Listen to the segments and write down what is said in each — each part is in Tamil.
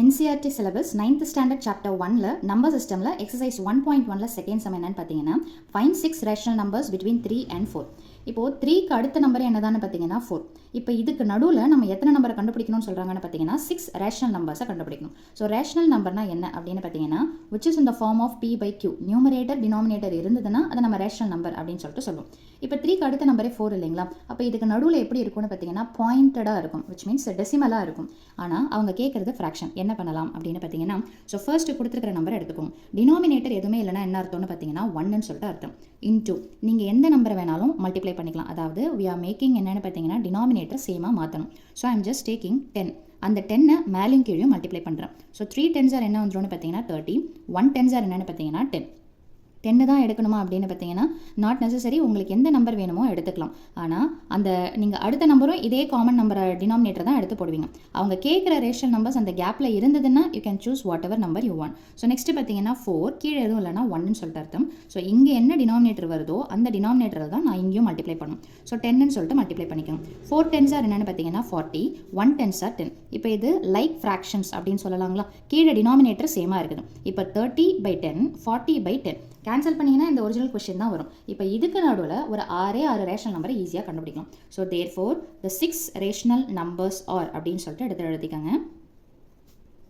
NCERT syllabus 9th standard chapter 1ல number systemல exercise 1.1ல second sum என்னன்னு பார்த்தீங்கன்னா find 6 rational numbers between 3 and 4. இப்போ 3க்கு அடுத்த நம்பர் என்னதான்னு பார்த்தீங்கன்னா 4. இப்போ இதுக்கு நடுவில் நம்ம எத்தனை நம்பரை கண்டுபிடிக்கணும்னு சொல்கிறாங்கன்னு பார்த்தீங்கன்னா 6 ரேஷனல் நம்பர்ஸை கண்டுபிடிக்கணும். ஸோ ரேஷனல் நம்பர்னா என்ன அப்படின்னு பார்த்தீங்கன்னா which is in the form of p/q. Numerator denominator இருந்ததுன்னா அதை நம்ம ரேஷனல் நம்பர் அப்படின்னு சொல்லிட்டு சொல்லுவோம். இப்போ 3க்கு அடுத்த நம்பரே 4 இல்லைங்களா? அப்போ இதுக்கு நடுவில் எப்படி இருக்கும்னு பார்த்தீங்கன்னா பாயிண்டடாக இருக்கும், which means டெசிமலாக இருக்கும். ஆனால் அவங்க கேட்குறது ஃப்ராக்ஷன். என்ன பண்ணலாம் அப்படின்னு பார்த்தீங்கன்னா ஸோ ஃபர்ஸ்ட் கொடுத்துருக்கிற நம்பர் எடுத்துக்கோங்க. டினாமினேட்டர் எதுவுமே இல்லைனா என்ன அர்த்தம்னு பார்த்தீங்கன்னா 1ன்னு சொல்லிட்டு அர்த்தம். இன்டூ நீங்கள் எந்த நம்பரை வேணாலும் மல்டிப்ளை பண்ணிக்கலாம். அதாவது we are making என்னென்னு பார்த்தீங்கன்னா டினாமினேட்டர் சேமாக மாற்றணும். So I am just taking 10. அந்த 10 மேலும் கீழே மல்டிப்ளை பண்ணுறேன். ஸோ 3 10s என்ன வந்துடும்னு பார்த்தீங்கன்னா 30. 1 10s என்னென்னு பார்த்தீங்கன்னா 10. 10 தான் எடுக்கணுமா அப்படின்னு பார்த்தீங்கன்னா நாட் நெசசரி. உங்களுக்கு எந்த நம்பர் வேணுமோ எடுத்துக்கலாம். ஆனால் அந்த நீங்கள் அடுத்த நம்பரும் இதே காமன் நம்பரை டினாமினேட்டர் தான் எடுத்து போடுவீங்க. அவங்க கேட்குற ரேஷனல் நம்பர்ஸ் அந்த கேப்பில் இருந்ததுன்னா you can choose what ever number you want. So next பார்த்தீங்கன்னா 4 கீழே எதுவும் இல்லைனா 1ன்னு சொல்லிட்டு அர்த்தம். ஸோ இங்கே என்ன டினாமினேட்டர் வருதோ அந்த டினாமினேட்டரை தான் நான் இங்கேயும் மல்டிப்ளை பண்ணும். ஸோ 10ன்னு சொல்லிட்டு மல்டிப்ளை பண்ணிக்கோங்க. 4 10s என்னென்னு பார்த்தீங்கன்னா 40. 1 10s 10. இப்போ இது லைக் ஃப்ராக்ஷன்ஸ் அப்படின்னு சொல்லலாங்களா? கீழே டினாமினேட்டர் சேமாக இருக்குது. இப்போ 30/10 40/10 கேன்சல் பண்ணிங்கன்னா இந்த ஒரிஜினல் கொஸ்டின் தான் வரும். இப்போ இதுக்கு நடுவில் ஒரு 6 ரேஷனல் நம்பரை ஈஸியாக கண்டுபிடிக்கலாம். So therefore the 6 rational numbers are அப்படின்னு சொல்லிட்டு எடுத்து எழுதிக்கோங்க.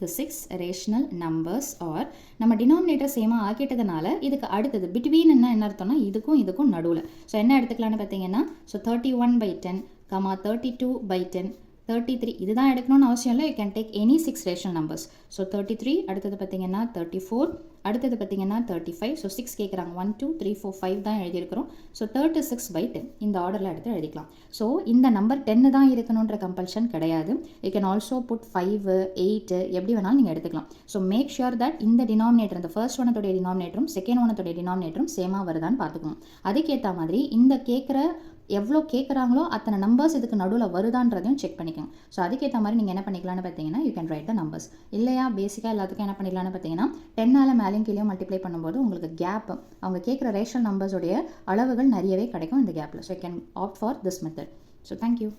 the 6 ரேஷனல் நம்பர்ஸ் ஆர் நம்ம டினாமினேட்டர் சேமாக ஆக்கிட்டதுனால இதுக்கு அடுத்தது பிட்வீன் என்ன அர்த்தம்னா இதுக்கும் நடுவில். ஸோ என்ன எடுத்துக்கலான்னு பார்த்தீங்கன்னா ஸோ 31/10, 32/10, 33 இதுதான் எடுக்கணும்னு அவசியம் இல்லை. You can take any 6 rational numbers. So 33, அடுத்தது பார்த்தீங்கன்னா 34, அடுத்தது பார்த்தீங்கன்னா 35. ஸோ 6 கேட்குறாங்க. 1 2 3 4 5 தான் எழுதியிருக்கிறோம். ஸோ 36/10 இந்த ஆர்டரில் எடுத்து எழுதிக்கலாம். ஸோ இந்த நம்பர் 10 தான் இருக்கணுன்ற கம்பல்ஷன் கிடையாது. யூ கேன் ஆல்சோ புட் 5 8 எப்படி வேணாலும் நீங்கள் எடுத்துக்கலாம். ஸோ மேக் ஷுர் தட் இந்த டினாமினேட்டர் இந்த ஃபர்ஸ்ட் ஒனத்துடைய டினாமினேட்டரும் செகண்ட் ஒனத்துடைய டினாமினேட்டரும் சேமாக வருதான்னு பார்த்துக்கணும். அதுக்கேற்ற மாதிரி இந்த கேட்குற எவ்வளோ கேட்குறாங்களோ அத்தனை நம்பர்ஸ் இதுக்கு நடுவில் வருதான்றதையும் செக் பண்ணிக்கோங்க. ஸோ அதுக்கேற்ற மாதிரி நீங்கள் என்ன பண்ணிக்கலாம்னு பார்த்தீங்கன்னா you can write the numbers. இல்லையா பேசிக்காக எல்லாத்துக்கும் என்ன பண்ணிக்கலாம்னு பார்த்தீங்கன்னா 10ஆல் மேலேயும் கீழே மல்டிப்ளை பண்ணும்போது உங்களுக்கு கேப் அவங்க கேட்குற ரேஷனல் நம்பர்ஸோடைய அளவுகள் நிறையவே கிடைக்கும் இந்த கேப்பில். So you can opt for this method. So thank you.